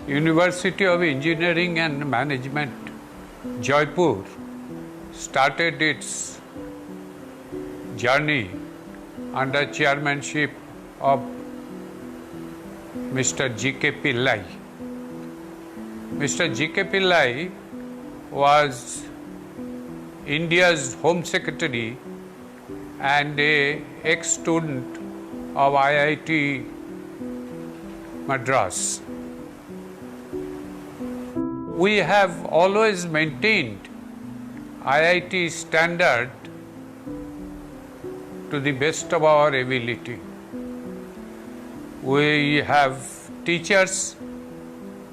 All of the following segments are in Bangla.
University of Engineering and Management, Jaipur, started its journey under chairmanship of Mr. G.K. Pillai. Mr. G.K. Pillai was India's Home Secretary and an ex-student of IIT Madras. We have always maintained IIT standard to the best of our ability. We have teachers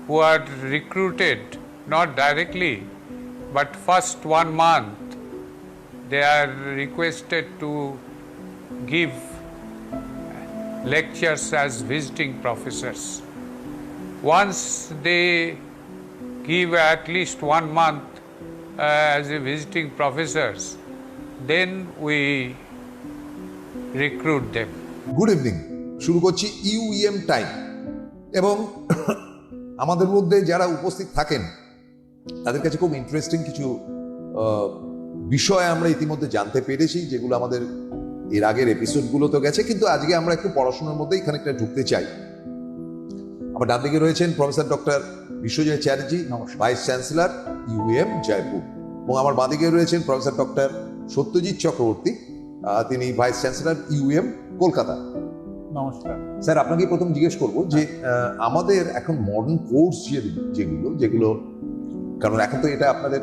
who are recruited not directly, but first 1 month they are requested to give lectures as visiting professors. Once they give at least 1 month as a visiting professors, then we recruit them. Good evening. শুরু করছি ইউএম টাইম এবং আমাদের মধ্যে যারা উপস্থিত থাকেন তাদের কাছে খুব ইন্টারেস্টিং কিছু বিষয় আমরা ইতিমধ্যে জানতে পেরেছি, যেগুলো আমাদের এর আগের এপিসোডগুলো তো গেছে, কিন্তু আজকে আমরা একটু পড়াশোনার মধ্যেই খানিকটা ঢুকতে চাই। আমার ডান দিকে রয়েছেন professor doctor Biswajoy Chatterjee, vice chancellor UEM Jaipur, এবং আমার বাঁ দিকে রয়েছেন প্রফেসর ডক্টর সত্যজিৎ চক্রবর্তী, তিনি ভাইস চ্যান্সেলর ইউএম কলকাতা। নমস্কার স্যার, আপনাকে প্রথম জিজ্ঞেস করবো যে আমাদের এখন মডার্ন কোর্স যেগুলো কারণ এখন তো এটা আপনাদের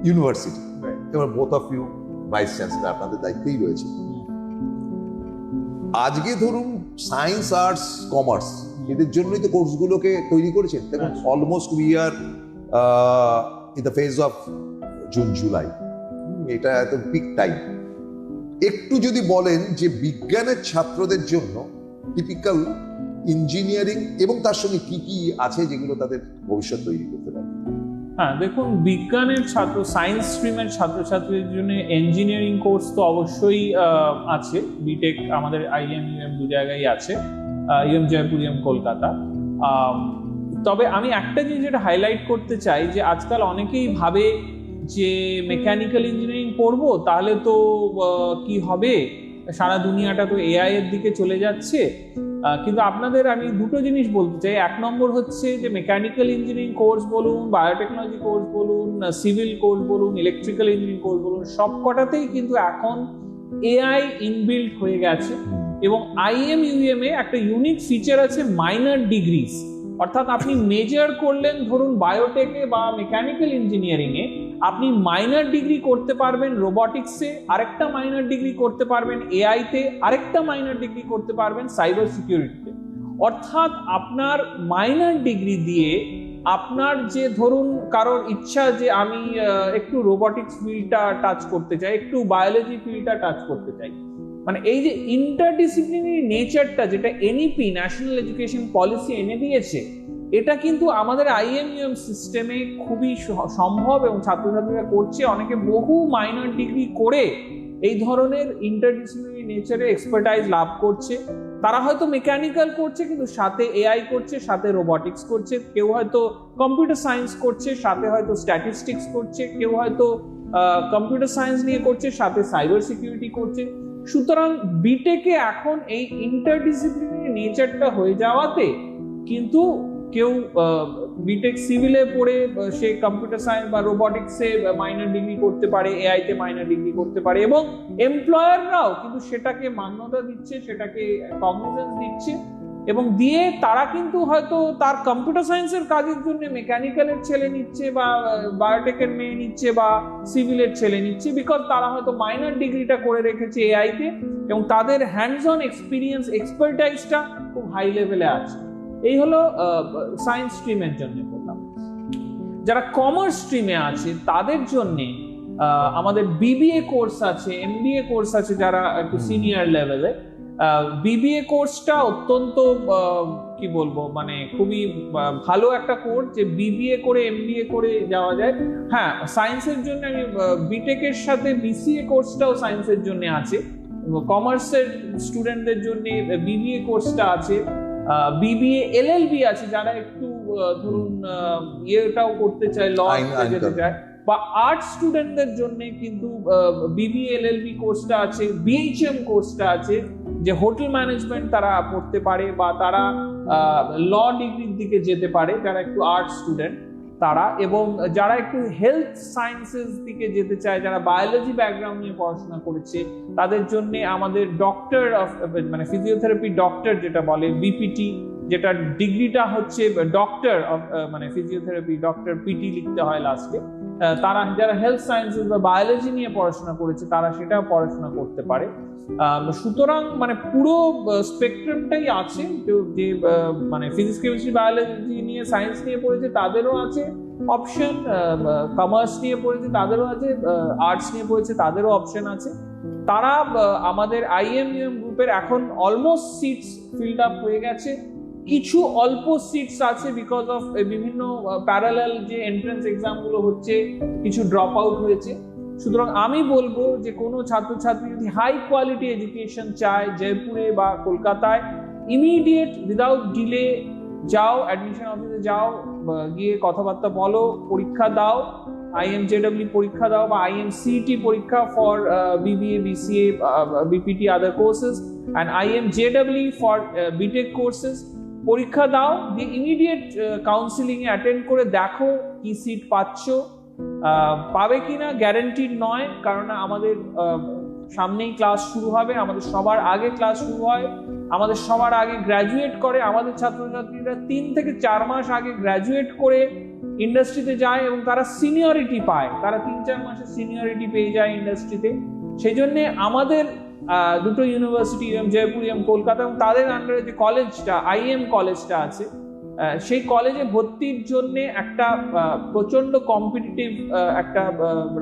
ইউনিভার্সিটি, এবার both of you vice chancellor, আপনাদের দায়িত্বেই রয়েছে। আজকে ধরুন সায়েন্স, আর্টস, কমার্স এদের জন্যই তো কোর্সগুলোকে তৈরি করেছেন। দেখুন almost we are in the phase of June July, এটা এত পিক টাইম। একটু যদি বলেন যে বিজ্ঞানের ছাত্রদের জন্য টিপিক্যাল ইঞ্জিনিয়ারিং এবং তার সঙ্গে কি কি আছে যেগুলো তাদের ভবিষ্যৎ তৈরি করতে পারে। হ্যাঁ, দেখুন বিজ্ঞানের ছাত্র, সায়েন্স স্ট্রিমের ছাত্রছাত্রীদের জন্য ইঞ্জিনিয়ারিং কোর্স তো অবশ্যই আছে। বিটেক আমাদের আইএম ইউএম দু জায়গায় আছে, ইউএম জয়পুর, ইউএম কলকাতা। তবে আমি একটা জিনিস যেটা হাইলাইট করতে চাই যে আজকাল অনেকেই ভাবে যে মেকানিক্যাল ইঞ্জিনিয়ারিং পড়বো তাহলে তো কি হবে, সারা দুনিয়াটা তো এআই এর দিকে চলে যাচ্ছে। কিন্তু আপনাদের আমি দুটো জিনিস বলতে চাই। এক নম্বর হচ্ছে যে মেকানিক্যাল ইঞ্জিনিয়ারিং কোর্স বলুন, বায়োটেকনোলজি কোর্স বলুন, সিভিল কোর্স বলুন, ইলেকট্রিক্যাল ইঞ্জিনিয়ারিং কোর্স বলুন, সব কটাতেই কিন্তু এখন এআই ইনবিল্ট হয়ে গেছে। এবং আইএম ইউএম এ একটা ইউনিক ফিচার আছে মাইনর ডিগ্রিজ, অর্থাৎ আপনি মেজর করলেন ধরুন বায়োটেকে বা মেকানিক্যাল ইঞ্জিনিয়ারিং এ, আপনি মাইনর ডিগ্রি করতে পারবেন রোবটিক্সে, আরেকটা মাইনর ডিগ্রি করতে পারবেন এআই তে, আরেকটা মাইনর ডিগ্রি করতে পারবেন সাইবার সিকিউরিটিতে। অর্থাৎ আপনার মাইনর ডিগ্রি দিয়ে আপনার যে ধরুন কারোর ইচ্ছা যে আমি একটু রোবটিক্স ফিল্ডটা টাচ করতে চাই, একটু বায়োলজি ফিল্ডটা টাচ করতে চাই, মানে এই যে ইন্টারডিসিপ্লিনারি নেচারটা যেটা এনইপি ন্যাশনাল এডুকেশন পলিসি এনে দিয়েছে, এটা কিন্তু আমাদের আইএমইউএম সিস্টেমে খুবই সম্ভব এবং ছাত্রছাত্রীরা করছে। অনেকে বহু মাইনর ডিগ্রি করে এই ধরনের ইন্টারডিসিপ্লিনারি নেচারে এক্সপার্টাইজ লাভ করছে। তারা হয়তো মেকানিক্যাল করছে কিন্তু সাথে এআই করছে, সাথে রোবটিক্স করছে, কেউ হয়তো কম্পিউটার সায়েন্স করছে, সাথে হয়তো স্ট্যাটিস্টিক্স করছে, কেউ হয়তো কম্পিউটার সায়েন্স নিয়ে করছে, সাথে সাইবার সিকিউরিটি করছে। সুতরাং বিটেকে এখন এই ইন্টারডিসিপ্লিনারি নেচারটা হয়ে যাওয়াতে কিন্তু কেউ বিটেক সিভিলে পড়ে সে কম্পিউটার সায়েন্স বা রোবটিক্সে মাইনর ডিগ্রি করতে পারে, এআই তে মাইনর ডিগ্রি করতে পারে, এবং এমপ্লয়াররাও কিন্তু সেটাকে মান্যতা দিচ্ছে, সেটাকে কগনিজেন্স দিচ্ছে, এবং দিয়ে তারা কিন্তু হয়তো তার কম্পিউটার সায়েন্সের কাজের জন্য মেকানিক্যালের ছেলে নিচ্ছে বা বায়োটেকের মেয়ে নিচ্ছে বা সিভিলের ছেলে নিচ্ছে, বিকজ তারা হয়তো মাইনর ডিগ্রিটা করে রেখেছে এআই তে এবং তাদের হ্যান্ডস অন এক্সপিরিয়েন্স, এক্সপার্টাইজটা খুব হাই লেভেলে আছে। এই হলো সায়েন্স স্ট্রিমের জন্য বললাম। যারা কমার্স স্ট্রিমে আছে তাদের জন্য আমাদের বিবিএ কোর্স আছে, এমবিএ কোর্স আছে, যারা একটু সিনিয়র লেভেলে। বিবিএ কোর্সটা অত্যন্ত কি বলবো, মানে খুবই ভালো একটা কোর্স, যে বিবিএ করে এমবিএ করে যাওয়া যায়। হ্যাঁ, সায়েন্সের জন্য আমি বিটেকের সাথে বিসিএ কোর্সটাও সায়েন্সের জন্য আছে, কমার্সের স্টুডেন্টদের জন্য বিবিএ কোর্সটা আছে, বিবিএ এলএলবি আছে, যারা একটু ধরুন ইয়েটাও করতে চায়, ল আইন যেতে করবে। চায়, বা আর্ট স্টুডেন্টদের জন্য কিন্তু বিবিএ এলএলবি কোর্সটা আছে, বিএইচএম কোর্সটা আছে, যে হোটেল ম্যানেজমেন্ট তারা পড়তে পারে, বা তারা ল ডিগ্রির দিকে যেতে পারে যারা একটু আর্ট স্টুডেন্ট তারা, এবং যারা একটু হেলথ সায়েন্সেস দিকে যেতে চায়, যারা বায়োলজি ব্যাকগ্রাউন্ড নিয়ে পড়াশোনা করেছে, তাদের জন্য আমাদের ডক্টর অফ মানে ফিজিওথেরাপি ডক্টর যেটা বলে বিপিটি, যেটা ডিগ্রিটা হচ্ছে ডক্টর অফ মানে ফিজিওথেরাপি ডক্টর পিটি লিখতে হয় লাস্টে, তারা যারা হেলথ সায়েন্সেস বা বায়োলজি নিয়ে পড়াশোনা করেছে তারা সেটা পড়াশোনা করতে পারে। সুতরাং মানে পুরো স্পেকট্রামটাই আছে, যে মানে ফিজিক্স কেমিস্ট্রি বায়োলজি নিয়ে সায়েন্স নিয়ে পড়েছে তাদেরও আছে অপশন, কমার্স নিয়ে পড়েছে তাদেরও আছে, আর্টস নিয়ে পড়েছে তাদেরও অপশন আছে। তারা আমাদের আইএমইউএম গ্রুপের এখন অলমোস্ট সিটস ফিল্ড আপ হয়ে গেছে, কিছু অল্প সিটস আছে বিকজ অফ বিভিন্ন প্যারালাল যে এন্ট্রান্স এক্সাম গুলো হচ্ছে, কিছু ড্রপ আউট হয়েছে। সুতরাং আমি বলবো যে কোনো ছাত্রছাত্রী যদি হাই কোয়ালিটি এডুকেশন চায় জয়পুরে বা কলকাতায়, ইমিডিয়েট উইদাউট ডিলে যাও, অ্যাডমিশন অফিসে যাও, গিয়ে কথাবার্তা বলো, পরীক্ষা দাও, IMJEE পরীক্ষা দাও বা IMCET পরীক্ষা for BBA, BCA, BPT other courses, and IMJEE for BTech courses. পরীক্ষা দাও, দিয়ে ইমিডিয়েট কাউন্সিলিং এ অ্যাটেন্ড করে দেখো কি সিট পাচ্ছ, পাবে কিনা গ্যারান্টিড নয়, কারণ আমাদের সামনেই ক্লাস শুরু হবে, আমাদের সবার আগে ক্লাস শুরু হয়, আমাদের সবার আগে গ্র্যাজুয়েট করে, আমাদের ছাত্রছাত্রীরা 3 থেকে 4 মাস আগে গ্র্যাজুয়েট করে ইন্ডাস্ট্রিতে যায় এবং তারা সিনিয়রিটি পায়, তারা 3-4 মাসের সিনিয়রিটি পেয়ে যায় ইন্ডাস্ট্রিতে। সেই জন্য আমাদের দুটো ইউনিভার্সিটি, জয়পুর, কলকাতা, এবং তাদের আন্ডারে যে কলেজটা IM কলেজটা আছে, সেই কলেজে ভর্তির জন্য একটা প্রচন্ড কম্পিটিটিভ একটা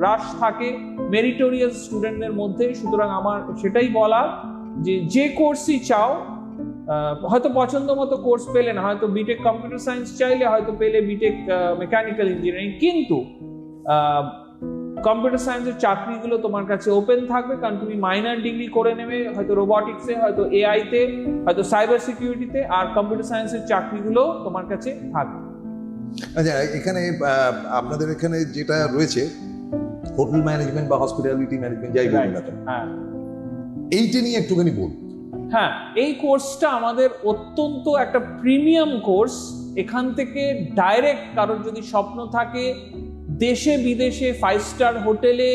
রাশ থাকে মেরিটোরিয়াস স্টুডেন্টদের মধ্যে। সুতরাং আমার সেটাই বলা, যে কোর্সই চাও, হয়তো পছন্দ মতো কোর্স পেলে না, হয়তো বিটেক কম্পিউটার সায়েন্স চাইলে হয়তো পেলে বিটেক মেকানিক্যাল ইঞ্জিনিয়ারিং, কিন্তু কম্পিউটার সায়েন্সের চাকরিগুলো তোমার কাছে ওপেন থাকবে, কারণ তুমি মাইনর ডিগ্রি করে নেবে হয়তো রোবটিক্সে, হয়তো AI তে, হয়তো সাইবার সিকিউরিটিতে, আর কম্পিউটার সায়েন্সের চাকরিগুলো তোমার কাছে থাকবে। আচ্ছা, এখানে আপনাদের এখানে যেটা রয়েছে হোটেল ম্যানেজমেন্ট বা হসপিটালিটি ম্যানেজমেন্ট যাই বলুন না কেন, হ্যাঁ, এইটা নিয়ে একটুখানি বলুন। হ্যাঁ, এই কোর্সটা আমাদের অত্যন্ত একটা প্রিমিয়াম কোর্স। এখান থেকে ডাইরেক্ট কারোর যদি স্বপ্ন থাকে দেশে বিদেশে 5 স্টার হোটেলে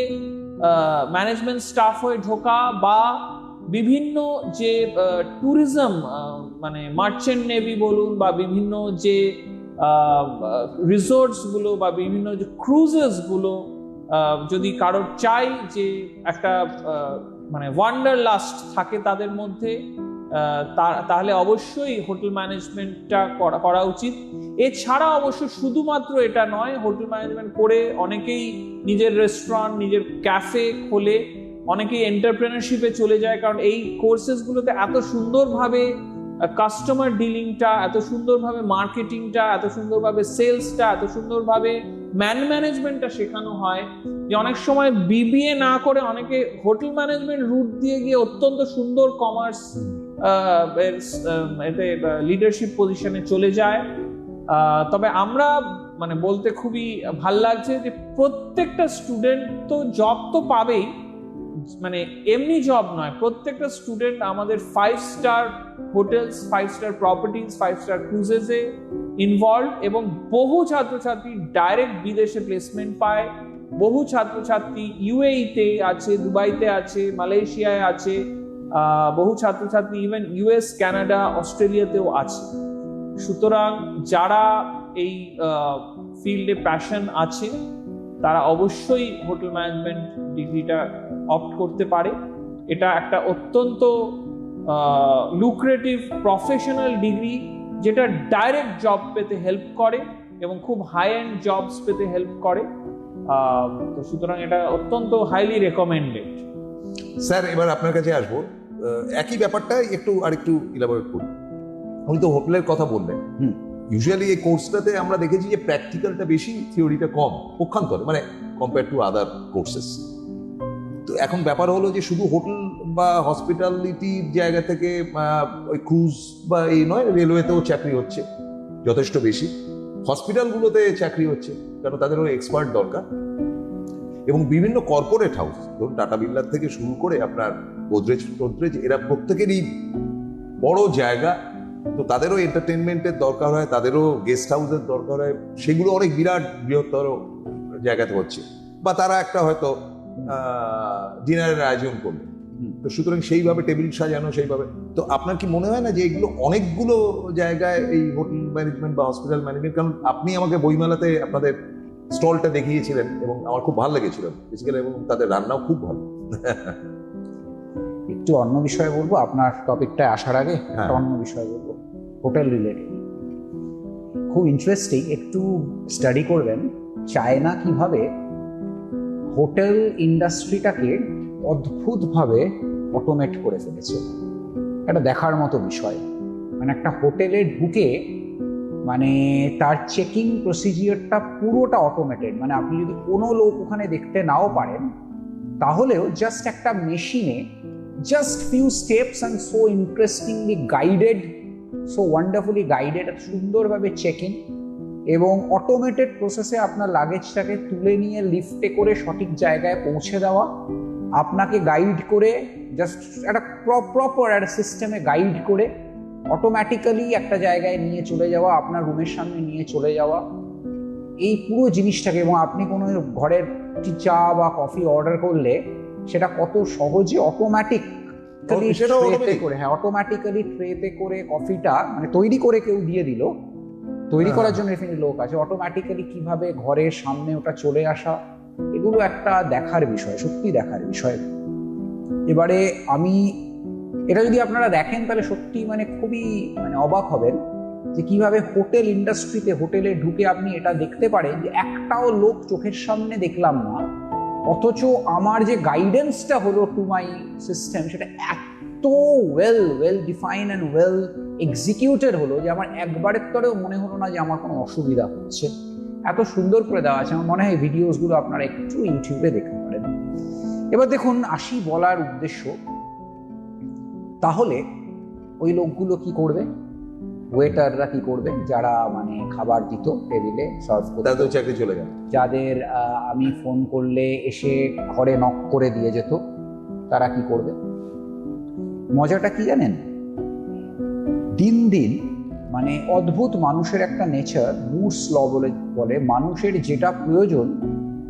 ম্যানেজমেন্ট স্টাফ হয়ে ঢোকা, বা বিভিন্ন যে ট্যুরিজম মানে মার্চেন্ট নেভি বলুন, বা বিভিন্ন যে রিসোর্টস গুলো বা বিভিন্ন যে ক্রুজেস গুলো, যদি কারোর চাই যে একটা মানে ওয়ান্ডারলাস্ট থাকে তাদের মধ্যে, তাহলে অবশ্যই হোটেল ম্যানেজমেন্টটা করা উচিত। এছাড়া অবশ্য শুধুমাত্র এটা নয়, হোটেল ম্যানেজমেন্ট করে অনেকেই নিজের রেস্টুরেন্ট, নিজের ক্যাফে খোলে, অনেকেই এন্টারপ্রেনারশিপে চলে যায়, কারণ এই কোর্সেসগুলোতে এত সুন্দরভাবে কাস্টমার ডিলিংটা, এত সুন্দরভাবে মার্কেটিংটা, এত সুন্দরভাবে সেলসটা, এত সুন্দরভাবে ম্যানেজমেন্টটা শেখানো হয়, যে অনেক সময় BBA না করে অনেকে হোটেল ম্যানেজমেন্ট রুট দিয়ে গিয়ে অত্যন্ত সুন্দর কমার্স এতে লিডারশিপ পজিশনে চলে যায়। তবে আমরা মানে বলতে খুবই ভাল লাগছে যে প্রত্যেকটা স্টুডেন্ট তো জব তো পাবেই, মানে এমনি জব নয়, প্রত্যেকটা স্টুডেন্ট আমাদের 5 star hotels, 5 star properties, 5 star ক্রুজেসে ইনভলভ, এবং বহু ছাত্রছাত্রী ডাইরেক্ট বিদেশে প্লেসমেন্ট পায়, বহু ছাত্রছাত্রী UAE তে আছে, দুবাইতে আছে, মালয়েশিয়ায় আছে, বহু ছাত্রছাত্রী ইভেন US, কানাডা, অস্ট্রেলিয়াতেও আছে। সুতরাং যারা এই ফিল্ডে প্যাশন আছে তারা অবশ্যই হোটেল ম্যানেজমেন্ট ডিগ্রিটা অপ্ট করতে পারে। এটা একটা অত্যন্ত লুক্রেটিভ প্রফেশনাল ডিগ্রি, যেটা ডাইরেক্ট জব পেতে হেল্প করে এবং খুব হাই এন্ড জবস পেতে হেল্প করে। তো সুতরাং এটা অত্যন্ত হাইলি রেকমেন্ডেড। স্যার, এবার আপনার কাছে আসবো, একই ব্যাপারটা একটু আরেকটু ইলাবোরেট করি। উনি তো হোটেলের কথা বললেন, ইউজুয়ালি এই কোর্সটাতে আমরা দেখেছি যে প্র্যাকটিক্যালটা বেশি, থিওরিটা কম, পক্ষান্তরে মানে কম্পেয়ার টু আদার কোর্সেস। তো এখন ব্যাপার হলো যে শুধু হোটেল বা হসপিটালিটির জায়গা থেকে ওই ক্রুজ বা এই নয়, রেলওয়েতেও চাকরি হচ্ছে যথেষ্ট বেশি। হসপিটালগুলোতে চাকরি হচ্ছে, কারণ তাদেরও এক্সপার্ট দরকার। এবং বিভিন্ন কর্পোরেট হাউস, ধরুন টাটা বিড়লার থেকে শুরু করে আপনার গোদরেজ এরা প্রত্যেকেরই বড় জায়গা, তো তাদেরও এন্টারটেনমেন্টের দরকার হয়, তাদেরও গেস্ট হাউসের দরকার হয়, সেগুলো অনেক বিরাট বৃহত্তর জায়গাতে হচ্ছে। বা তারা একটা হয়তো ডিনারের আয়োজন করলো, তো সুতরাং সেইভাবে টেবিল সাজানো, সেইভাবে। তো আপনার কি মনে হয় না যে এগুলো অনেকগুলো জায়গায়, এই হোটেল ম্যানেজমেন্ট বা হসপিটাল ম্যানেজমেন্ট, কারণ আপনি আমাকে বইমেলাতে আপনাদের স্টলটা দেখিয়েছিলেন এবং আমার খুব ভালো লেগেছিল বেসিক্যালি, এবং তাদের রান্নাও খুব ভালো। একটু অন্য বিষয়ে বলবো, আপনার টপিকটায় আসার আগে একটা অন্য বিষয়ে বলবো, হোটেল রিলেটেড। খুব ইন্টারেস্টিং, একটু স্টাডি করবেন চায়না কিভাবে হোটেল ইন্ডাস্ট্রিটাকে অদ্ভুতভাবে অটোমেট করে ফেলেছে। এটা দেখার মতো বিষয়। মানে একটা হোটেলে ঢুকে মানে তার চেকিং প্রসিজিওরটা পুরোটা অটোমেটেড। মানে আপনি যদি কোনো লোক ওখানে দেখতে নাও পারেন, তাহলেও জাস্ট একটা মেশিনে just few steps and so interestingly guided, so wonderfully guided, সুন্দরভাবে চেকিং এবং অটোমেটেড প্রসেসে আপনার লাগেজটাকে তুলে নিয়ে লিফটে করে সঠিক জায়গায় পৌঁছে দেওয়া, আপনাকে গাইড করে জাস্ট একটা প্রপার একটা সিস্টেমে গাইড করে অটোমেটিক্যালি একটা জায়গায় নিয়ে চলে যাওয়া, আপনার রুমের সামনে নিয়ে চলে যাওয়া, এই পুরো জিনিসটাকে। এবং আপনি কোনো ঘরের চা বা কফি অর্ডার করলে সেটা কত সহজে অটোমেটিক্যালি ট্রেতে করে কফিটা মানে তৈরি করে কেউ দিয়ে দিল, তৈরি করার জন্য এখানে লোক আছে, অটোমেটিক্যালি কিভাবে ঘরের সামনে ওটা চলে আসা, এগুলো একটা দেখার বিষয়, সত্যি দেখার বিষয়। এবারে এটা যদি আপনারা দেখেন তাহলে সত্যি মানে খুবই মানে অবাক হবেন যে কিভাবে হোটেল ইন্ডাস্ট্রিতে, হোটেলে ঢুকে আপনি এটা দেখতে পারেন যে একটাও লোক চোখের সামনে দেখলাম না, অথচ আমার যে গাইডেন্সটা হলো টু মাই সিস্টেম সেটা এত well define and well executed হলো যে আমার একবারের তরেও মনে হলো না যে আমার কোনো অসুবিধা হচ্ছে। এত সুন্দর করে দেওয়া আছে। আমার মনে হয় ভিডিওসগুলো আপনারা একটু ইউটিউবে দেখতে পারেন। এবার দেখুন, আসি বলার উদ্দেশ্য, তাহলে ওই লোকগুলো কি করবে, ওয়েটাররা কি করবে, যারা মানে খাবার দিত টেবিলে সার্ভ করতে, তাদের চাকরি চলে গেল। যাদের আমি ফোন করলে এসে ঘরে নক করে দিয়ে যেত, তারা কি করবে? মজাটা কি জানেন, দিন দিন মানে অদ্ভুত মানুষের একটা নেচার, মুরস ল বলে মানুষের যেটা প্রয়োজন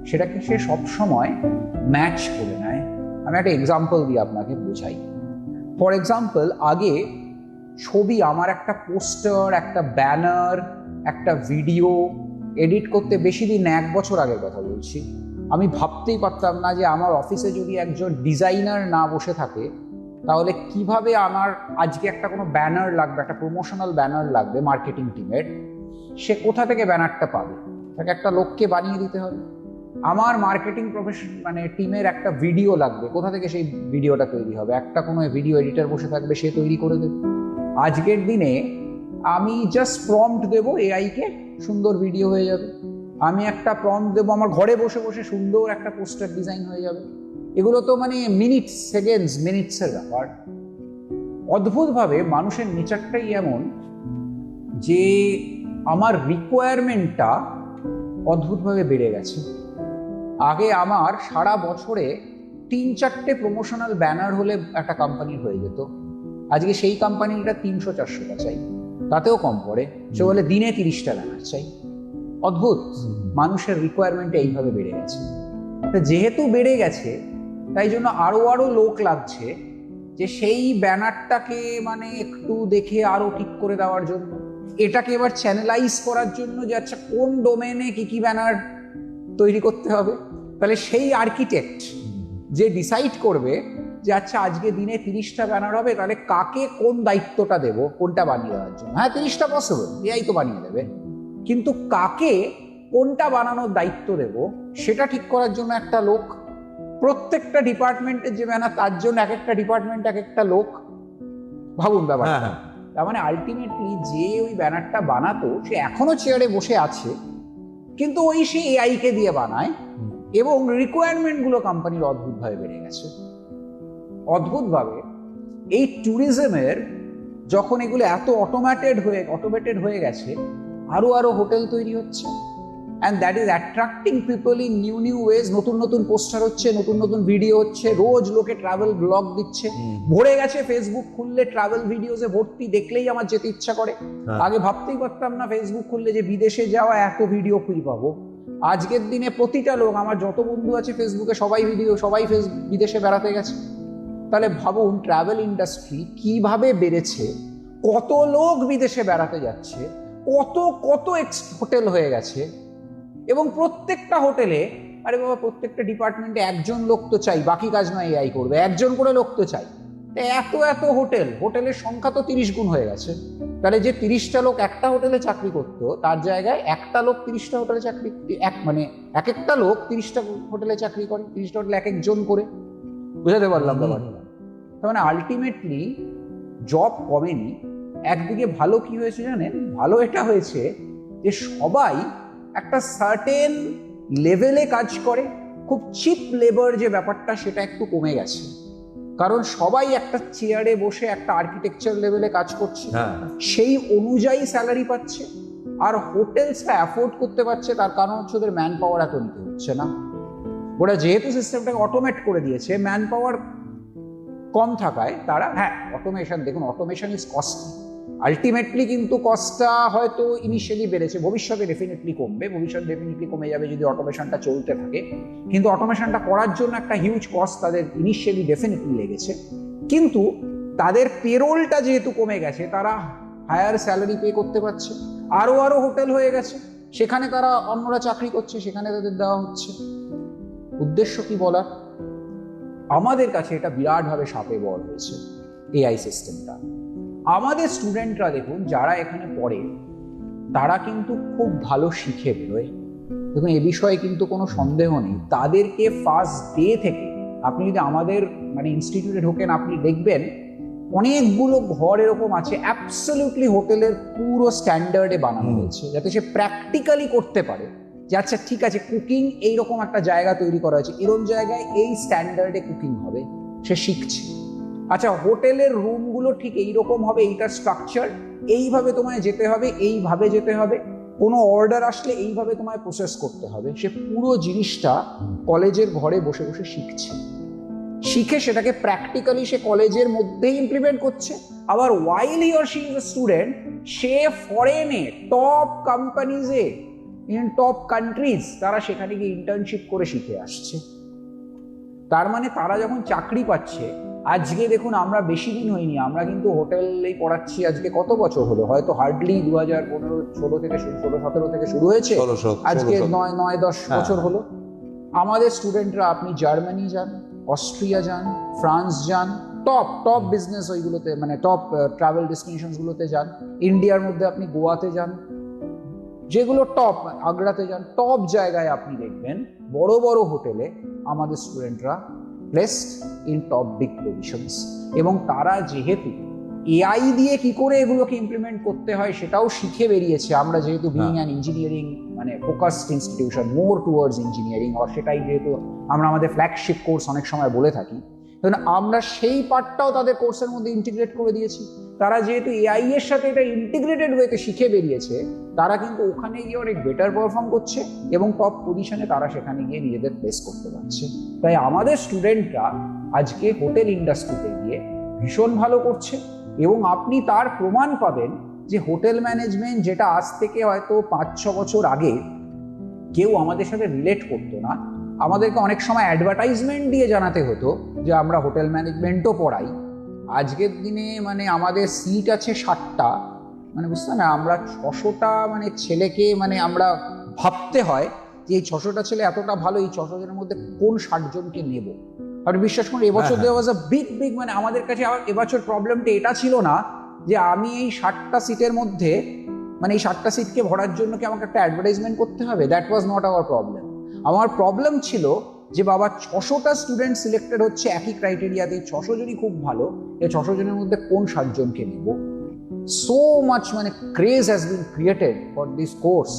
সেটাকে সে সবসময় ম্যাচ করে নেয়। আমি একটা এক্সাম্পল দিয়ে আপনাকে বোঝাই। ফর এক্সাম্পল, আগে ছবি, আমার একটা পোস্টার, একটা ব্যানার, একটা ভিডিও এডিট করতে বেশি দিন, 1 বছর আগের কথা বলছি, আমি ভাবতেই পারতাম না যে আমার অফিসে যদি একজন ডিজাইনার না বসে থাকে তাহলে কিভাবে আমার আজকে একটা কোনো ব্যানার লাগবে, একটা প্রমোশনাল ব্যানার লাগবে মার্কেটিং টিমের, সে কোথা থেকে ব্যানারটা পাবে? তাকে একটা লোককে বানিয়ে দিতে হবে। আমার মার্কেটিং মানে টিমের একটা ভিডিও লাগবে, কোথা থেকে সেই ভিডিওটা তৈরি হবে? একটা কোনো ভিডিও এডিটর বসে থাকবে, সে তৈরি করে দেবে। আজকের দিনে আমি জাস্ট প্রম্পট দেবো এআইকে, সুন্দর ভিডিও হয়ে যাবে। আমি একটা প্রম্পট দেবো, আমার ঘরে বসে বসে সুন্দর একটা পোস্টার ডিজাইন হয়ে যাবে। এগুলো তো মানে মিনিটসের ব্যাপার। অদ্ভুতভাবে মানুষের নেচারটাই এমন যে আমার রিকোয়ারমেন্টটা অদ্ভুতভাবে বেড়ে গেছে। আগে আমার সারা বছরে 3-4টে প্রমোশনাল ব্যানার হলে একটা কোম্পানির হয়ে যেত, আজকে সেই কোম্পানিটা 300-400টা চাই, তাতেও কম পড়ে। সে বলে দিনে 30টা ব্যানার চাই। অদ্ভুত, মানুষের রিকোয়ারমেন্ট এইভাবে বেড়ে গেছে। যেহেতু বেড়ে গেছে তাই জন্য আরো লোক লাগছে যে সেই ব্যানারটাকে মানে একটু দেখে আরো ঠিক করে দেওয়ার জন্য, এটাকে এবার চ্যানেলাইজ করার জন্য যে আচ্ছা কোন ডোমেনে কি ব্যানার তৈরি করতে হবে। তাহলে সেই আর্কিটেক্ট যে ডিসাইড করবে যে আচ্ছা আজকে দিনে 30টা ব্যানার হবে, তাহলে কাকে কোন দায়িত্বটা দেবো কোনটা বানিয়ে দেওয়ার জন্য। হ্যাঁ, 30টা পসিবল, এআই তো বানিয়ে দেবে, কিন্তু কাকে কোনটা বানানোর দায়িত্ব দেব সেটা ঠিক করার জন্য একটা লোক, প্রত্যেকটা ডিপার্টমেন্টের যে ব্যানার তার জন্য এক একটা ডিপার্টমেন্ট এক একটা লোক। ভাবুন ব্যাপারটা। তার মানে আলটিমেটলি যে ওই ব্যানারটা বানাতো সে এখনো চেয়ারে বসে আছে, কিন্তু ওই সে এআই কে দিয়ে বানায়, এবং রিকোয়ারমেন্টগুলো কোম্পানির অদ্ভুতভাবে বেড়ে গেছে। অদ্ভুতভাবে এই ট্যুরিজমের যখন এগুলো এত অটোমেটেড হয়ে গেছে, আরো আরো হোটেল তৈরি হচ্ছে, and that is attracting people in new new wedge. নতুন নতুন পোস্টার হচ্ছে, নতুন নতুন ভিডিও হচ্ছে, রোজ লোকে ট্রাভেল ব্লগ দিচ্ছে, ভরে গেছে ফেসবুক খুললে ট্রাভেল ভিডিওসে ভর্তি, দেখলেই আমার যেতে ইচ্ছা করে। আগে ভাবতেই পারতাম না ফেসবুক খুললে যে বিদেশে যাওয়া এত ভিডিও খুঁজে পাবো। আজকের দিনে প্রতিটা লোক, আমার যত বন্ধু আছে ফেসবুকে, সবাই বিদেশে বেড়াতে গেছে। তাহলে ভাবুন ট্রাভেল ইন্ডাস্ট্রি কিভাবে বেড়েছে, কত লোক বিদেশে বেড়াতে যাচ্ছে, কত কত হোটেল হয়ে গেছে, এবং প্রত্যেকটা হোটেলে, আরে বাবা প্রত্যেকটা ডিপার্টমেন্টে একজন লোক তো চাই, বাকি কাজ নয় এআই করবে, একজন করে লোক তো চাই। এত এত হোটেলের সংখ্যা তো 30 গুণ হয়ে গেছে। তাহলে যে 30টা লোক একটা হোটেলে চাকরি করতো, তার জায়গায় একটা লোক 30টা হোটেলে চাকরি, এক একটা লোক 30টা হোটেলে চাকরি করে, 30টা হোটেলে এক একজন করে। বুঝাতে পারলাম ব্যাপারটা? তার মানে আলটিমেটলি জব কমেনি। একদিকে ভালো কি হয়েছে জানেন? ভালো এটা হয়েছে যে সবাই একটা সার্টেন লেভেলে কাজ করে, খুব চিপ লেবার যে ব্যাপারটা সেটা একটু কমে গেছে, কারণ সবাই একটা চেয়ারে বসে একটা আর্কিটেকচার লেভেলে কাজ করছে, সেই অনুযায়ী স্যালারি পাচ্ছে। আর হোটেলসটা অ্যাফোর্ড করতে পারছে, তার কারণ হচ্ছে ওদের ম্যান পাওয়ার এত নিতে হচ্ছে না। ওরা যেহেতু সিস্টেমটাকে অটোমেট করে দিয়েছে, ম্যান পাওয়ার কম থাকায় তারা, অটোমেশন, দেখুন অটোমেশন ইজ কস্টলি। আলটিমেটলি কিন্তু কস্টটা হয়তো ইনিশিয়ালি বেড়েছে, ভবিষ্যতে ডেফিনেটলি কমে যাবে যদি অটোমেশনটা চলতে থাকে। কিন্তু অটোমেশনটা করার জন্য একটা হিউজ কস্ট তাদের ইনিশিয়ালি ডেফিনেটলি লেগেছে। কিন্তু তাদের পেরোলটা যেহেতু কমে গেছে, তারা হায়ার স্যালারি পে করতে পারছে, আরো আরো হোটেল হয়ে গেছে, সেখানে তারা অন্যরা চাকরি করছে, সেখানে তাদের দেওয়া হচ্ছে। উদ্দেশ্য কি বলার? আমাদের কাছে এটা বিরাটভাবে সাপে বর হয়েছে এআই সিস্টেমটা। আমাদের স্টুডেন্টরা দেখুন, যারা এখানে পড়ে, তারা কিন্তু খুব ভালো শিখে বেরোয়। দেখুন এ বিষয়ে কিন্তু কোনো সন্দেহ নেই। তাদেরকে ফার্স্ট ডে থেকে, আপনি যদি আমাদের ইনস্টিটিউটে ঢোকেন, আপনি দেখবেন অনেকগুলো ঘর এরকম আছে অ্যাবসলিউটলি হোটেলের পুরো স্ট্যান্ডার্ডে বানানো হয়েছে, যাতে সে প্র্যাকটিক্যালি করতে পারে যে আচ্ছা ঠিক আছে, কুকিং এইরকম একটা জায়গা তৈরি করা হয়েছে, এরকম জায়গায় এই স্ট্যান্ডার্ডে কুকিং হবে, সে শিখছে। আচ্ছা হোটেলের রুমগুলো ঠিক এইরকম হবে, এইটার স্ট্রাকচার, এইভাবে তোমায় যেতে হবে, এইভাবে যেতে হবে, কোনো অর্ডার আসলে এইভাবে তোমায় প্রসেস করতে হবে। সে পুরো জিনিসটা কলেজের ঘরে বসে বসে শিখে সেটাকে প্র্যাকটিক্যালি সে কলেজের মধ্যেই ইমপ্লিমেন্ট করছে। আবার while he or she is a student, সে ফরেনে টপ কোম্পানিজে, ইন টপ কান্ট্রিজ, তারা সেখানে গিয়ে ইন্টার্নশিপ করে শিখে আসছে। তার মানে তারা যখন চাকরি পাচ্ছে, আজকে দেখুন আমরা বেশি দিন হয়নি, আমরা কিন্তু হোটেলেই পড়াচ্ছি আজকে কত বছর হলো, হয়তো হার্ডলি 2015-16 থেকে 16-17 থেকে শুরু হয়েছে, আজকে 9-10 বছর হলো। আমাদের স্টুডেন্টরা, আপনি জার্মানি যান, অস্ট্রিয়া যান, ফ্রান্স যান, টপ বিজনেস ওইগুলোতে, টপ ট্রাভেল ডেস্টিনেশনসগুলোতে যান, ইন্ডিয়ার মধ্যে আপনি গোয়াতে যান, যেগুলো টপ, আগ্রাতে যান, টপ জায়গায় আপনি দেখবেন বড় বড় হোটেলে আমাদের স্টুডেন্টরা placed in top big positions. এবং তারা যেহেতু এআই দিয়ে কি করে এগুলোকে ইমপ্লিমেন্ট করতে হয় সেটাও শিখে বেরিয়েছে। আমরা যেহেতু being an engineering focused institution, more towards engineering, আর সেটাই যেহেতু আমরা আমাদের ফ্ল্যাগশিপ কোর্স অনেক সময় বলে থাকি, কারণ আমরা সেই পার্টটাও তাদের কোর্সের মধ্যে ইন্টিগ্রেট করে দিয়েছি। তারা যেহেতু এআই এর সাথে এটা ইন্টিগ্রেটেড ওয়েতে শিখে বেরিয়েছে, তারা কিন্তু ওখানে গিয়ে অনেক বেটার পারফর্ম করছে এবং টপ পজিশনে তারা সেখানে গিয়ে নিজেদের প্লেস করতে পারছে। তাই আমাদের স্টুডেন্টরা আজকে হোটেল ইন্ডাস্ট্রিতে গিয়ে ভীষণ ভালো করছে। এবং আপনি তার প্রমাণ পাবেন যে হোটেল ম্যানেজমেন্ট, যেটা আজ থেকে হয়তো 5-6 বছর আগে কেউ আমাদের সাথে রিলেট করতো না, আমাদেরকে অনেক সময় অ্যাডভার্টাইজমেন্ট দিয়ে জানাতে হতো যে আমরা হোটেল ম্যানেজমেন্টও পড়াই। আজকের দিনে আমাদের সিট আছে 60টা, বুঝতে না, আমরা 600টা ছেলেকে আমরা ভাবতে হয় যে এই 600টা ছেলে এতটা ভালো, এই 600 জনের মধ্যে কোন 60 জনকে নেব। আর বিশ্বাস করুন এবছর দেওয়া ওয়াজ আ বিগ আমাদের কাছে এবছর প্রবলেমটা এটা ছিল না যে আমি এই 60টা সিটের মধ্যে এই 60টা সিটকে ভরার জন্য কি আমাকে একটা অ্যাডভার্টাইজমেন্ট করতে হবে। That was not our problem. আমার প্রবলেম ছিল যে বাবা 600টা স্টুডেন্ট সিলেক্টেড হচ্ছে একই ক্রাইটেরিয়াতে, 600 জনই খুব ভালো, এই 600 জনের মধ্যে কোন 60 জনকে নেব। So much craze has been created for this course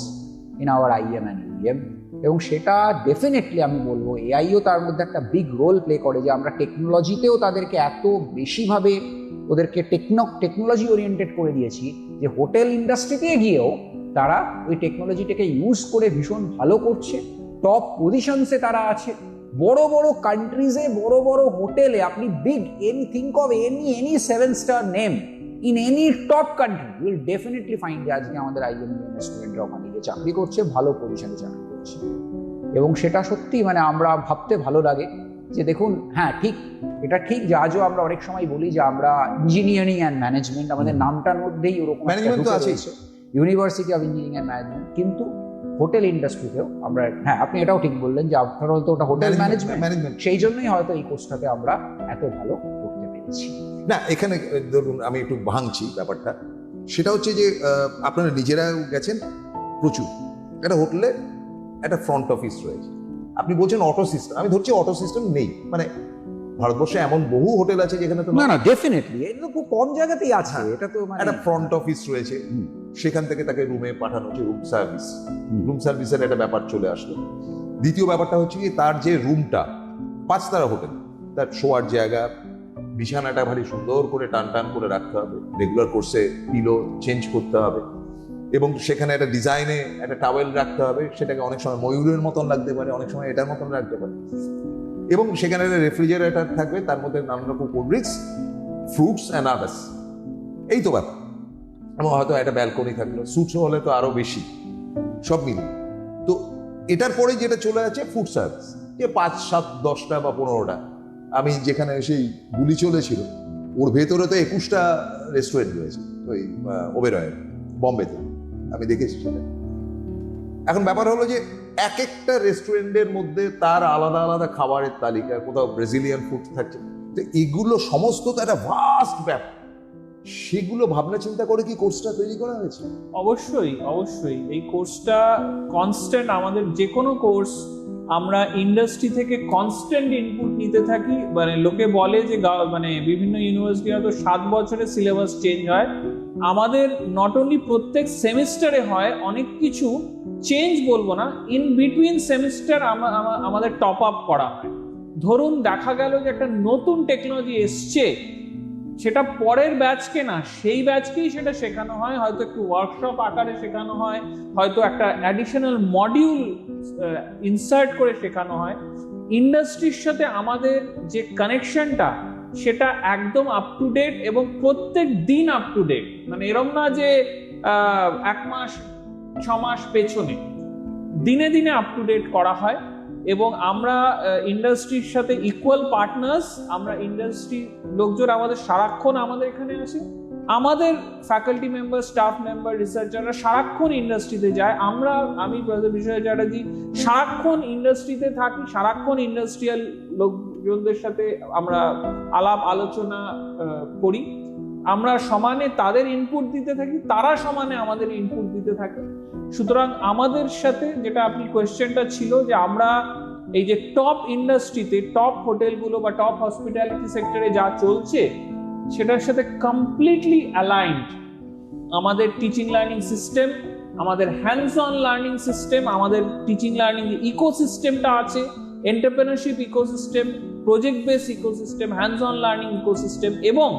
in our IEM and UEM। এবং সেটা ডেফিনেটলি আমি বলবো এআইও তার মধ্যে একটা বিগ রোল প্লে করে, যে আমরা টেকনোলজিতেও তাদেরকে এত বেশিভাবে ওদেরকে টেকনোলজি ওরিয়েন্টেড করে দিয়েছি যে হোটেল ইন্ডাস্ট্রিতে গিয়েও তারা ওই টেকনোলজিটাকে ইউজ করে ভীষণ ভালো করছে, টপ পজিশনসে তারা আছে। বড় বড় কান্ট্রিজে বড় বড় হোটেলে আপনি big think of any 7-star name in any top country, will definitely find যে আজকে আমাদের IMUM স্টুডেন্টরা ওখানে গিয়ে চাকরি করছে, ভালো পজিশনে চাকরি করছে। এবং সেটা সত্যি মানে আমরা ভাবতে ভালো লাগে যে দেখুন, হ্যাঁ ঠিক, এটা ঠিক যে আজও আমরা অনেক সময় বলি যে আমরা ইঞ্জিনিয়ারিং অ্যান্ড ম্যানেজমেন্ট, আমাদের নামটার মধ্যেই ওরকম ম্যানেজমেন্ট তো আছে, university of engineering and management, কিন্তু হোটেল ইন্ডাস্ট্রিতেও আমরা, হ্যাঁ আপনি এটাও ঠিক বললেন যে আফটার অল তো ওটা হোটেল ম্যানেজমেন্ট, সেই জন্যই হয়তো এই কোর্সটাতে আমরা এত ভালো করতে পেরেছি। না এখানে ধরুন আমি একটু ভাঙছি ব্যাপারটা, সেটা হচ্ছে যে আপনারা নিজেরাও গেছেন প্রচুর, একটা হোটেলে একটা ফ্রন্ট অফিস রয়েছে, আপনি বলছেন অটো সিস্টেম, আমি ধরছি অটো সিস্টেম নেই, মানে ভারতবর্ষে এমন বহু হোটেল আছে যেখানে তো না ডেফিনেটলি এটা খুব কম জায়গাতেই আছে, এটা তো মানে একটা ফ্রন্ট অফিস রয়েছে, সেখান থেকে তাকে রুমে পাঠানো হচ্ছে, রুম সার্ভিসের একটা ব্যাপার চলে আসলো। দ্বিতীয় ব্যাপারটা হচ্ছে কি তার যে রুমটা 5-তারা হোটেল, তার শোয়ার জায়গা, বিছানাটা ভারী সুন্দর করে টান করে রাখতে হবে, রেগুলার কোর্সে পিলো চেঞ্জ করতে হবে, এবং সেখানে একটা ডিজাইনে একটা টাওয়েল রাখতে হবে, সেটাকে অনেক সময় ময়ূরের মতন লাগতে পারে, অনেক সময় এটার মতন রাখতে পারে, এবং সেখানে একটা রেফ্রিজারেটর থাকবে, তার মধ্যে নানান রকম cold drinks, fruits and others, এই তো ব্যাপার। এবং হয়তো একটা ব্যালকনি থাকলো, সুটস হলে তো আরো বেশি, সব মিলিয়ে। তো এটার পরে যেটা চলে আছে ফুড সার্ভিস, যে 5, 7, 10টা বা 15টা, আমি যেখানে সেই গুলি চলেছিল ওর ভেতরে তো 21টা রেস্টুরেন্ট রয়েছে, ওই ওবেরয়ের বম্বেতে আমি দেখেছি সেটা। এখন ব্যাপার হলো যে এক একটা রেস্টুরেন্টের মধ্যে তার আলাদা আলাদা খাবারের তালিকা, কোথাও ব্রাজিলিয়ান ফুড থাকছে, তো এগুলো সমস্ত তো একটা ভাস্ট ব্যাপার, সেগুলো ভাবনা চিন্তা করে কি কোর্সটা তৈরি করা হয়েছে? অবশ্যই অবশ্যই এই কোর্সটা কনস্ট্যান্ট, আমাদের যে কোনো কোর্স আমরা ইন্ডাস্ট্রি থেকে কনস্ট্যান্ট ইনপুট নিতে থাকি। মানে লোকে বলে যে মানে বিভিন্ন ইউনিভার্সিটি হয়তো 7 বছরে সিলেবাস চেঞ্জ হয়, আমাদের নট অনলি প্রত্যেক সেমিস্টারে হয়, অনেক কিছু চেঞ্জ বলবো না, ইন বিটুইন সেমিস্টার আমাদের টপ আপ করা হয়। ধরুন দেখা গেল যে একটা নতুন টেকনোলজি এসছে, সেটা পরের ব্যাচকে না, সেই ব্যাচকেই সেটা শেখানো হয়, হয়তো একটু ওয়ার্কশপ আকারে শেখানো হয়, হয়তো একটা অ্যাডিশনাল মডিউল ইনসার্ট করে শেখানো হয়। ইন্ডাস্ট্রির সাথে আমাদের যে কানেকশনটা সেটা একদম আপ টু ডেট এবং প্রত্যেক দিন আপ টু ডেট, মানে এরম না যে 1 মাস 6 মাস পেছনে, দিনে দিনে আপ টু ডেট করা হয়। এবং আমরা ইন্ডাস্ট্রির সাথে ইকুয়াল পার্টনার্স, আমরা ইন্ডাস্ট্রি লোকজন আমাদের সারাক্ষণ আমাদের এখানে আসে, আমাদের ফ্যাকাল্টি মেম্বার, স্টাফ মেম্বার, রিসার্চাররা সারাক্ষণ ইন্ডাস্ট্রিতে যায়। আমি প্রফেসর বিশ্বজিৎ চ্যাটার্জি সারাক্ষণ ইন্ডাস্ট্রিতে থাকি, সারাক্ষণ ইন্ডাস্ট্রিয়াল লোকজনদের সাথে আমরা আলাপ আলোচনা করি, আমরা সমানে তাদের ইনপুট দিতে থাকি, তারা সমানে আমাদের ইনপুট দিতে থাকে। সুতরাং আমাদের সাথে যেটা আপনি কোয়েশ্চেনটা ছিল যে আমরা এই যে টপ ইন্ডাস্ট্রিতে, টপ হোটেলগুলো বা টপ হসপিটালিটি সেক্টরে যা চলছে সেটার সাথে কমপ্লিটলি অ্যালাইন্ড আমাদের টিচিং লার্নিং সিস্টেম, আমাদের হ্যান্ডস অন লার্নিং সিস্টেম, আমাদের টিচিং লার্নিং ইকোসিস্টেমটা আছে, entrepreneurship ecosystem, project base ecosystem, hands on learning ecosystem, এবং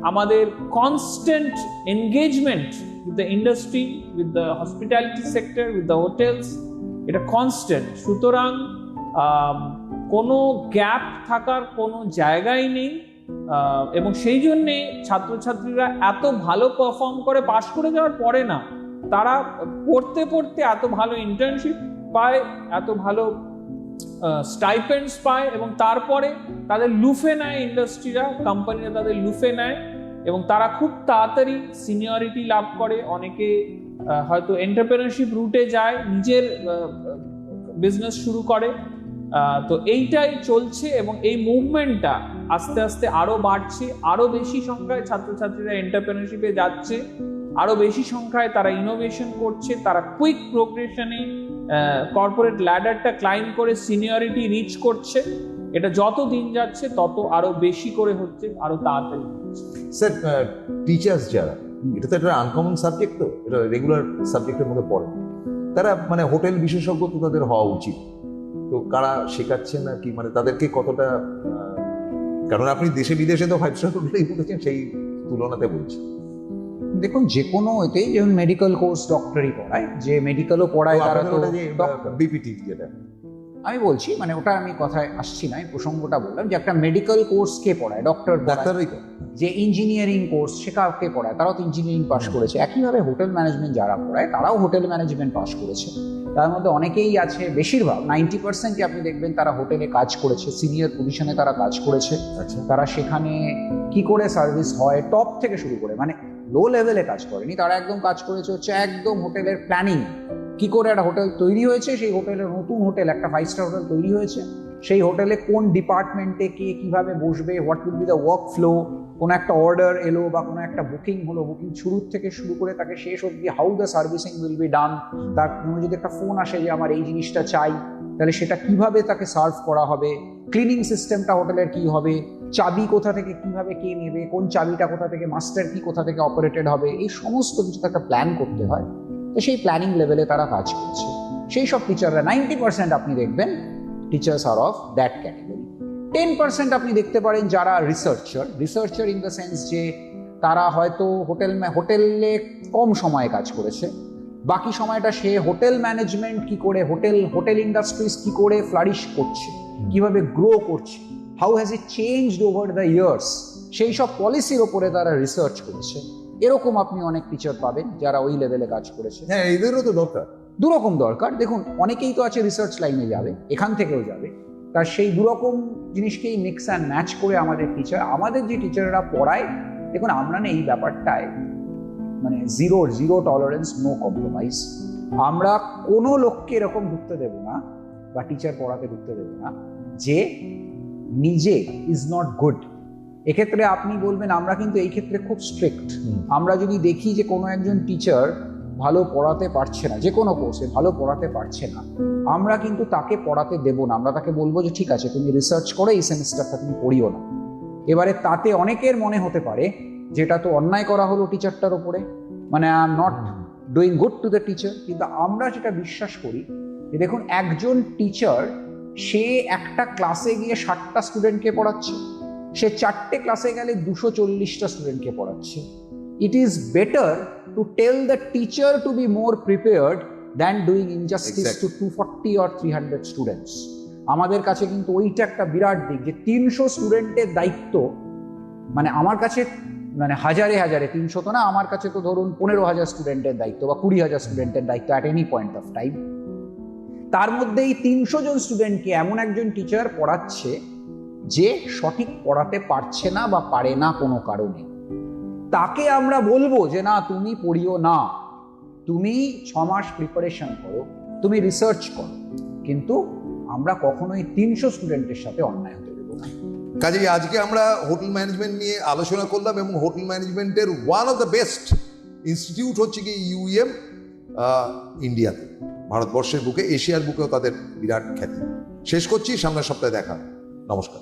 আমাদের constant engagement with the industry, with the hospitality sector, with the hotels, এটা কনস্ট্যান্ট। সুতরাং কোনো গ্যাপ থাকার কোনো জায়গাই নেই, এবং সেই জন্যে ছাত্রছাত্রীরা এত ভালো পারফর্ম করে পাশ করে যাওয়ার পরে না, তারা পড়তে পড়তে এত ভালো ইন্টার্নশিপ পায়, এত ভালো স্টাইপেন্ডস পায়, এবং তারপরে তাদের লুফে নেয় ইন্ডাস্ট্রিরা, কোম্পানিরা তাদের লুফে নেয়, এবং তারা খুব তাড়াতাড়ি সিনিয়রিটি লাভ করে। অনেকে হয়তো এন্টারপ্রেনারশিপ রুটে যায়, নিজের বিজনেস শুরু করে। তো এইটাই চলছে, এবং এই মুভমেন্টটা আস্তে আস্তে আরো বাড়ছে, আরো বেশি সংখ্যায় ছাত্রছাত্রীরা এন্টারপ্রেনারশিপে যাচ্ছে, আরো বেশি সংখ্যায় তারা ইনোভেশন করছে, তারা কুইক প্রোগ্রেশনে কর্পোরেট ল্যাডারটা ক্লাইম্ব করে সিনিয়রিটি রিচ করছে। এটা যত দিন যাচ্ছে তত আরো বেশি করে হচ্ছে, আরো তাড়াতাড়ি হচ্ছে। স্যার টিচার্স যারা, এটা তো একটা আনকমন সাবজেক্ট, তো এটা রেগুলার সাবজেক্টের মধ্যে পড়ে, তারা মানে হোটেল বিশেষজ্ঞ তো তাদের হওয়া উচিত, তো কারা শেখাচ্ছেন না কি, মানে তাদেরকে কতটা, কারণ আপনি দেশে বিদেশে তো 5 স্টার হোটেলেই উঠেছেন, সেই তুলনাতে বলছি। দেখুন যে কোনো এতেই যেমন মেডিকেল কোর্স ডক্টরি পড়ায়, যে মেডিকেলও পড়ায় তারা তো ডক্টর। বিপিটি যেটা আমি বলছি মানে ওটা আমি কথায় আসছি না, আমি প্রসঙ্গটা বললাম যে একটা মেডিকেল কোর্স কে পড়ায়, ডক্টর ডাক্তারই তো। যে ইঞ্জিনিয়ারিং কোর্স শেখাকে পড়ায় তারাও তো ইঞ্জিনিয়ারিং পাস করেছে। একইভাবে হোটেল ম্যানেজমেন্ট যারা পড়ায় তারাও হোটেল ম্যানেজমেন্ট পাস করেছে। তার মধ্যে অনেকেই আছে, বেশিরভাগ 90% আপনি দেখবেন তারা হোটেলে কাজ করেছে, সিনিয়র পজিশনে তারা কাজ করেছে। আচ্ছা, তারা সেখানে কি করে সার্ভিস হয় টপ থেকে শুরু করে, মানে লো লেভেলে কাজ করেনি, তারা একদম কাজ করেছে হচ্ছে একদম হোটেলের প্ল্যানিং, কি করে একটা হোটেল তৈরি হয়েছে, সেই হোটেলের নতুন হোটেল একটা 5 স্টার হোটেল তৈরি হয়েছে, সেই হোটেলে কোন ডিপার্টমেন্টে কে কিভাবে বসবে, what will be the work flow, কোনো একটা অর্ডার এলো বা কোনো একটা বুকিং হলো, বুকিং শুরুর থেকে শুরু করে তাকে শেষ অবধি how the servicing will be done, তার কোনো যদি একটা ফোন আসে যে আমার এই জিনিসটা চাই তাহলে সেটা কিভাবে তাকে সার্ভ করা হবে, ক্লিনিং সিস্টেমটা হোটেলের কি হবে, চাবি কোথা থেকে কিভাবে কে নেবে, কোন চাবিটা কোথা থেকে, মাস্টার কি কোথা থেকে অপারেটেড হবে, এই সমস্ত কিছু একটা প্ল্যান করতে হয়। তো সেই প্ল্যানিং লেভেলে তারা কাজ করছে। সেই সব টিচাররা 90% আপনি দেখবেন teachers are of that category. 10% আপনি দেখতে পারেন যারা রিসার্চার ইন দ্য সেন্স যে তারা হয়তো হোটেলে কম সময়ে কাজ করেছে, বাকি সময়টা সে হোটেল ম্যানেজমেন্ট কি করে, হোটেল ইন্ডাস্ট্রিজ কি করে ফ্লারিশ করছে, কিভাবে গ্রো করছে, how has it changed over the years, সেই সব পলিসির ওপরে তারা রিসার্চ করেছে। এরকম আপনি অনেক টিচার পাবেন যারা ওই লেভেলে কাজ করেছে। হ্যাঁ, এদেরও তো দরকার। দুরকম দরকার। দেখুন অনেকেই তো আছে রিসার্চ লাইনে যাবে, এখান থেকেও যাবে, তার সেই দুরকম জিনিসকেই মিক্স অ্যান্ড ম্যাচ করে আমাদের যে টিচাররা পড়ায়, দেখুন আমরা না এই ব্যাপারটায় মানে জিরো টলারেন্স, নো কম্প্রোমাইজ। আমরা কোনো লোককে এরকম ঢুকতে দেবো না বা টিচার পড়াতে ঢুকতে দেবো না যে নিজে ইজ নট গুড। এক্ষেত্রে আপনি বলবেন আমরা কিন্তু এই ক্ষেত্রে খুব স্ট্রিক্ট। আমরা যদি দেখি যে কোনো একজন টিচার ভালো পড়াতে পারছে না, যে কোনো কোর্সে ভালো পড়াতে পারছে না, আমরা কিন্তু তাকে পড়াতে দেব না। আমরা তাকে বলবো যে ঠিক আছে তুমি রিসার্চ করে এই সেমিস্টারটা তুমি পড়িও না। এবারে তাতে অনেকের মনে হতে পারে যেটা তো অন্যায় করা হলো টিচারটার ওপরে, মানে I am not doing good to the teacher. কিন্তু আমরা যেটা বিশ্বাস করি যে দেখুন একজন টিচার সে একটা ক্লাসে গিয়ে 60টা স্টুডেন্টকে পড়াচ্ছে, সে 4টে ক্লাসে গেলে 240টা স্টুডেন্টকে পড়াচ্ছে। It is better to tell the teacher to be more prepared than doing injustice to 240 or 300 students. আমাদের কাছে কিন্তু ওইটা একটা বিরাট দিক যে 300 স্টুডেন্টের দায়িত্ব, মানে আমার কাছে মানে হাজারে 300 তো না, আমার কাছে তো ধরুন 15,000 স্টুডেন্টের দায়িত্ব বা 20,000 স্টুডেন্টের দায়িত্ব at any point of time. তার মধ্যে এই 300 জন স্টুডেন্টকে এমন একজন টিচার পড়াচ্ছে যে সঠিক পড়াতে পারছে না বা পারে না কোনো কারণে, তাকে আমরা বলবো যে না তুমি পড়িও না, তুমি 6 মাস প্রিপারেশন করো, তুমি রিসার্চ করো, কিন্তু আমরা কখনোই 300 স্টুডেন্টের সাথে অন্যায় হতে দেবো না। কাজেই আজকে আমরা হোটেল ম্যানেজমেন্ট নিয়ে আলোচনা করলাম এবং হোটেল ম্যানেজমেন্টের one of the best institute হচ্ছে কি ইউএম ইন্ডিয়াতে, ভারতবর্ষের বুকে, এশিয়ার বুকেও তাদের বিরাট খ্যাতি। শেষ করছি, সামনের সপ্তাহে দেখা। নমস্কার।